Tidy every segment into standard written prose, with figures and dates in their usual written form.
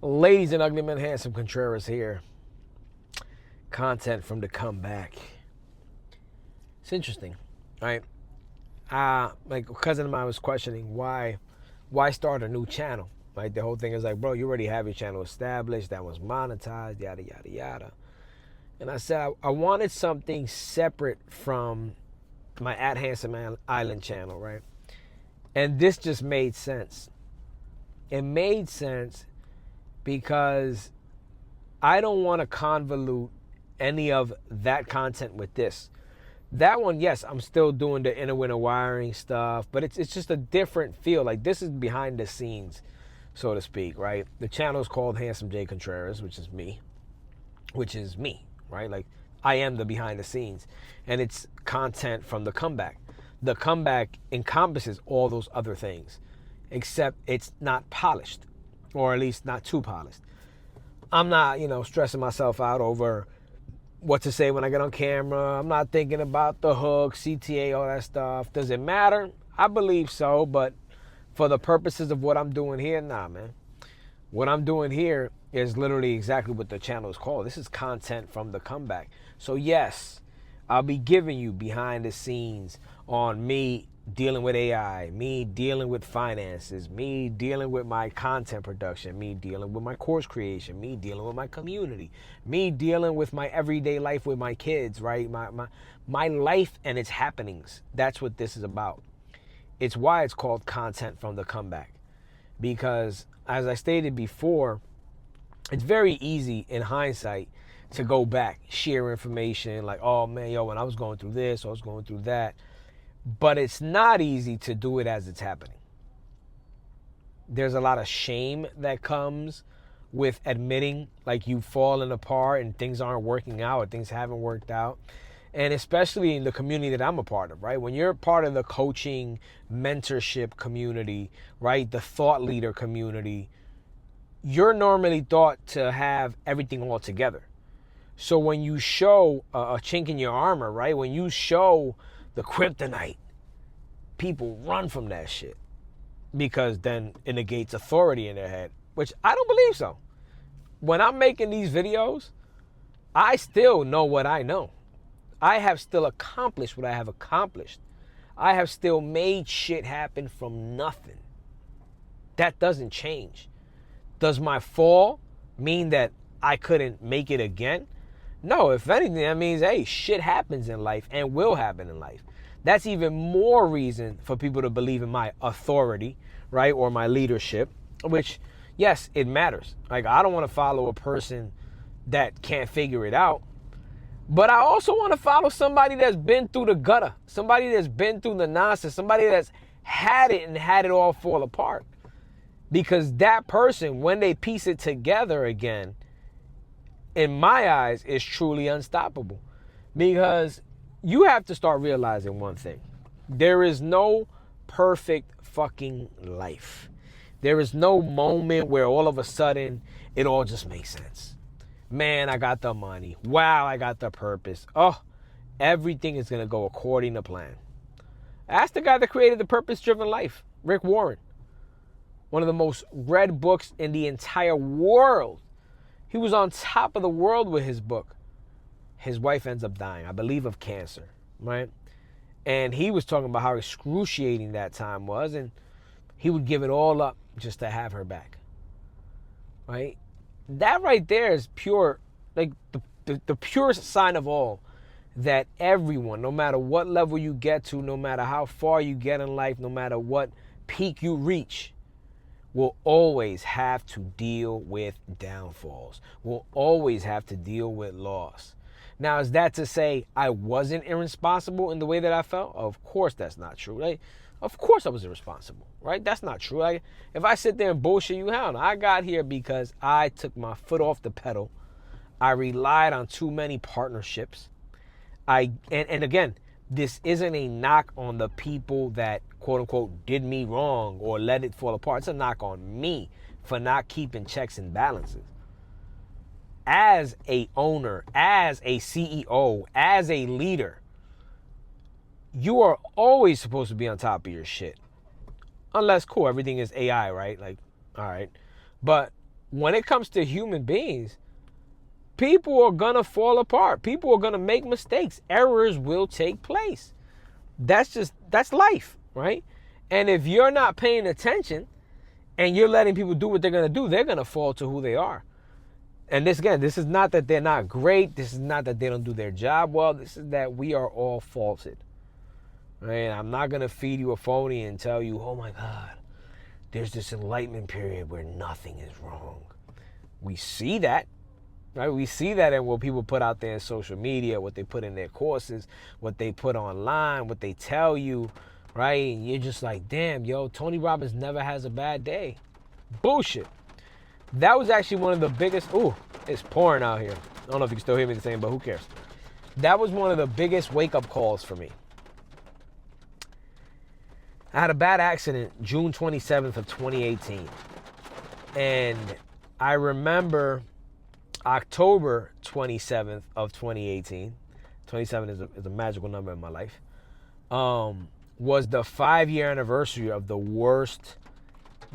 Ladies and ugly men, handsome Contreras here. Content from the comeback. It's interesting, right? My cousin of mine was questioning why start a new channel? Right? The whole thing is like, bro, you already have your channel established, that was monetized, yada yada yada. And I said I wanted something separate from my at Handsome Island channel, right? And this just made sense. It made sense because I don't want to convolute any of that content with this. That one, yes, I'm still doing the inner winter wiring stuff, but it's just a different feel. Like, this is behind the scenes, so to speak, right? The channel is called Handsome J Contreras, which is me, right? Like, I am the behind the scenes, and it's content from the comeback. The comeback encompasses all those other things, except it's not polished, or at least not too polished. I'm not, stressing myself out over what to say when I get on camera. I'm not thinking about the hook, CTA, all that stuff. Does it matter? I believe so, but for the purposes of what I'm doing here, nah, man. What I'm doing here is literally exactly what the channel is called. This is content from the comeback. So yes, I'll be giving you behind the scenes on me dealing with AI, me dealing with finances, me dealing with my content production, me dealing with my course creation, me dealing with my community, me dealing with my everyday life with my kids, right? My life and its happenings. That's what this is about. It's why it's called content from the comeback. Because as I stated before, it's very easy in hindsight to go back, share information like, oh man, yo, when I was going through this, I was going through that. But it's not easy to do it as it's happening. There's a lot of shame that comes with admitting like you've fallen apart and things aren't working out or things haven't worked out. And especially in the community that I'm a part of, right? When you're part of the coaching, mentorship community, right? The thought leader community, you're normally thought to have everything all together. So when you show a chink in your armor, right? When you show the kryptonite, people run from that shit because then it negates authority in their head, which I don't believe so. When I'm making these videos, I still know what I know. I have still accomplished what I have accomplished. I have still made shit happen from nothing. That doesn't change. Does my fall mean that I couldn't make it again? No, if anything, that means, hey, shit happens in life and will happen in life. That's even more reason for people to believe in my authority, right? Or my leadership, which, yes, it matters. Like, I don't want to follow a person that can't figure it out. But I also want to follow somebody that's been through the gutter, somebody that's been through the nonsense, somebody that's had it and had it all fall apart. Because that person, when they piece it together again, in my eyes, is truly unstoppable. Because you have to start realizing one thing. There is no perfect fucking life. There is no moment where all of a sudden it all just makes sense. Man, I got the money. Wow, I got the purpose. Oh, everything is going to go according to plan. Ask the guy that created The Purpose-Driven Life, Rick Warren. One of the most read books in the entire world. He was on top of the world with his book. His wife ends up dying, I believe of cancer, right? And he was talking about how excruciating that time was, and he would give it all up just to have her back, right? That right there is pure, like the purest sign of all, that everyone, no matter what level you get to, no matter how far you get in life, no matter what peak you reach, will always have to deal with downfalls, will always have to deal with loss. Now, is that to say I wasn't irresponsible in the way that I felt? Of course that's not true. Right? Of course I was irresponsible, right? That's not true. Like, if I sit there and bullshit you, hell no. I got here because I took my foot off the pedal. I relied on too many partnerships. And again, this isn't a knock on the people that, quote unquote, did me wrong or let it fall apart. It's a knock on me for not keeping checks and balances. As a owner, as a CEO, as a leader, you are always supposed to be on top of your shit. Unless, cool, everything is AI, right? Like, all right. But when it comes to human beings, people are gonna fall apart. People are gonna make mistakes. Errors will take place. That's life, right? And if you're not paying attention and you're letting people do what they're gonna do, they're gonna fall to who they are. And this is not that they're not great. This is not that they don't do their job well. This is that we are all faulted. Right? I'm not gonna feed you a phony and tell you, oh my God, there's this enlightenment period where nothing is wrong. We see that. Right? We see that in what people put out there in social media, what they put in their courses, what they put online, what they tell you, right? And you're just like, damn, yo, Tony Robbins never has a bad day. Bullshit. That was actually one of the biggest, ooh, it's pouring out here. I don't know if you can still hear me the same, but who cares? That was one of the biggest wake-up calls for me. I had a bad accident June 27th of 2018. And I remember October 27th of 2018, 27 is a magical number in my life, was the 5-year anniversary of the worst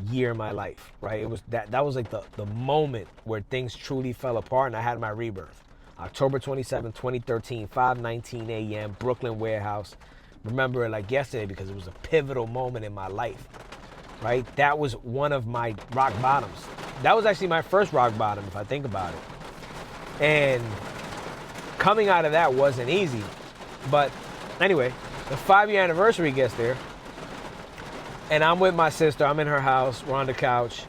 year in my life, right? It was that was like the moment where things truly fell apart and I had my rebirth. October 27th, 2013, 5:19 a.m., Brooklyn warehouse. Remember it like yesterday because it was a pivotal moment in my life, right? That was one of my rock bottoms. That was actually my first rock bottom, if I think about it. And coming out of that wasn't easy. But anyway, the 5-year anniversary gets there. And I'm with my sister. I'm in her house. We're on the couch.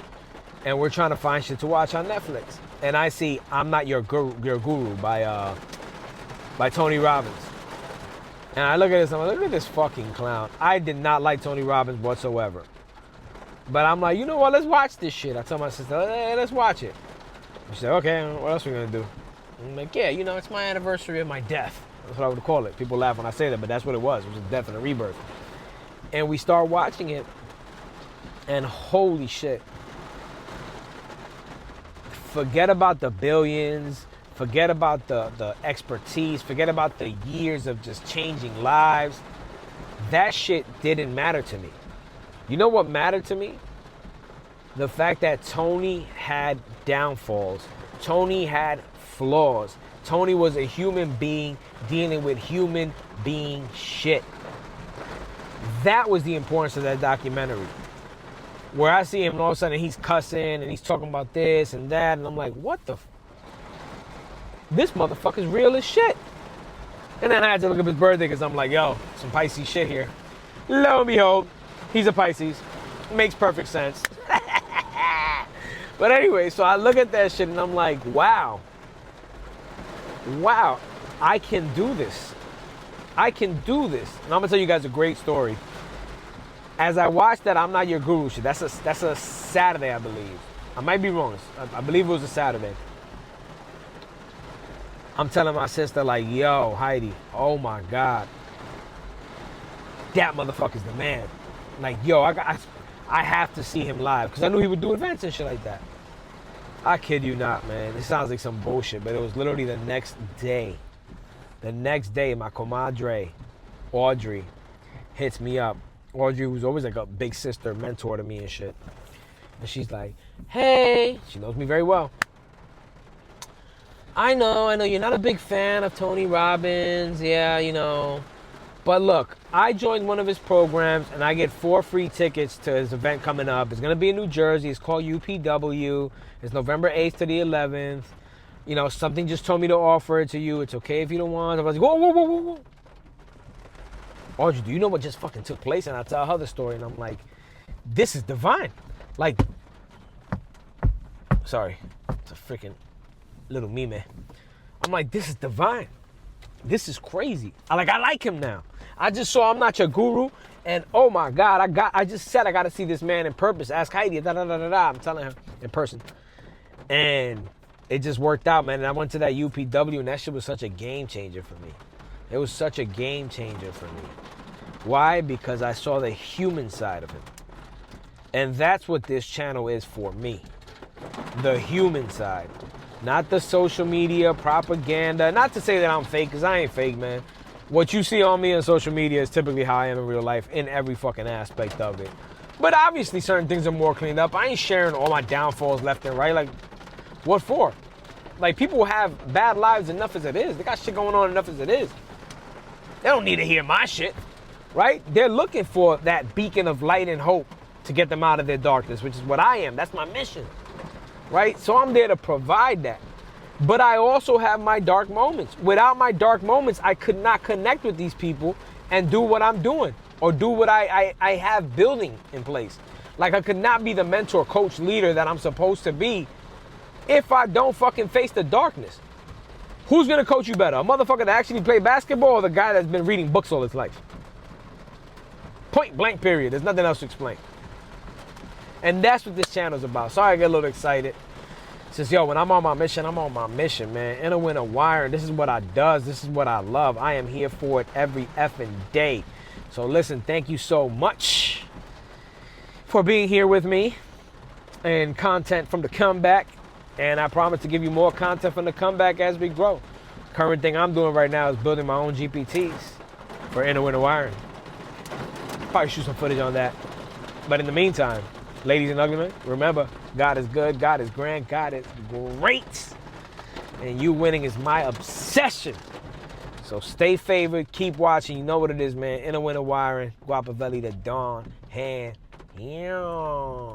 And we're trying to find shit to watch on Netflix. And I see I'm Not Your Guru by Tony Robbins. And I look at this, I'm like, look at this fucking clown. I did not like Tony Robbins whatsoever. But I'm like, you know what, let's watch this shit. I tell my sister, hey, let's watch it. She said, okay, what else are we gonna do? I'm like, yeah, it's my anniversary of my death. That's what I would call it. People laugh when I say that, but that's what it was. It was a death and a rebirth. And we start watching it, and holy shit. Forget about the billions. Forget about the expertise. Forget about the years of just changing lives. That shit didn't matter to me. You know what mattered to me? The fact that Tony had downfalls. Tony had flaws. Tony was a human being dealing with human being shit. That was the importance of that documentary. Where I see him and all of a sudden he's cussing and he's talking about this and that. And I'm like, what the this motherfucker's real as shit. And then I had to look up his birthday because I'm like, yo, some Pisces shit here. Lo and behold, he's a Pisces. Makes perfect sense. But anyway, so I look at that shit and I'm like, wow, I can do this. I can do this. And I'm gonna tell you guys a great story. As I watched that I'm Not Your Guru shit, that's a Saturday, I believe. I might be wrong. I believe it was a Saturday. I'm telling my sister, like, yo, Heidi, oh my God. That motherfucker's the man. Like, yo, I have to see him live. Because I knew he would do events and shit like that. I kid you not, man. It sounds like some bullshit, but it was literally the next day. The next day, my comadre, Audrey, hits me up. Audrey was always like a big sister, mentor to me and shit. And she's like, hey, she knows me very well. I know you're not a big fan of Tony Robbins, yeah, But look, I joined one of his programs and I get 4 free tickets to his event coming up. It's going to be in New Jersey. It's called UPW. It's November 8th to the 11th. Something just told me to offer it to you. It's okay if you don't want. I was like, whoa. Audrey, do you know what just fucking took place? And I tell her the story and I'm like, this is divine. Like, sorry, it's a freaking little meme. I'm like, this is divine. This is crazy. I like him now. I just saw I'm Not Your Guru, and oh my God, I just said I gotta see this man in purpose. Ask Heidi, I'm telling her in person. And it just worked out, man. And I went to that UPW, and that shit was such a game changer for me. It was such a game changer for me. Why? Because I saw the human side of him. And that's what this channel is for me. The human side. Not the social media propaganda. Not to say that I'm fake, because I ain't fake, man. What you see on me on social media is typically how I am in real life in every fucking aspect of it. But obviously certain things are more cleaned up. I ain't sharing all my downfalls left and right. Like, what for? Like, people have bad lives enough as it is. They got shit going on enough as it is. They don't need to hear my shit, right? They're looking for that beacon of light and hope to get them out of their darkness, which is what I am. That's my mission, right? So I'm there to provide that. But I also have my dark moments. Without my dark moments, I could not connect with these people and do what I'm doing or do what I have building in place. Like, I could not be the mentor, coach, leader that I'm supposed to be if I don't fucking face the darkness. Who's gonna coach you better? A motherfucker that actually played basketball or the guy that's been reading books all his life? Point blank, period. There's nothing else to explain. And that's what this channel is about. Sorry I get a little excited. Says, yo, when I'm on my mission, man. Inner winter wiring. This is what I does. This is what I love. I am here for it every effing day. So listen, thank you so much for being here with me and content from the comeback. And I promise to give you more content from the comeback as we grow. Current thing I'm doing right now is building my own GPTs for inner winter wiring. Probably shoot some footage on that. But in the meantime, ladies and ugly men, remember, God is good, God is grand, God is great. And you winning is my obsession. So stay favored, keep watching. You know what it is, man. Inner winter wiring, Guapavelli, the dawn, hand. Yeah.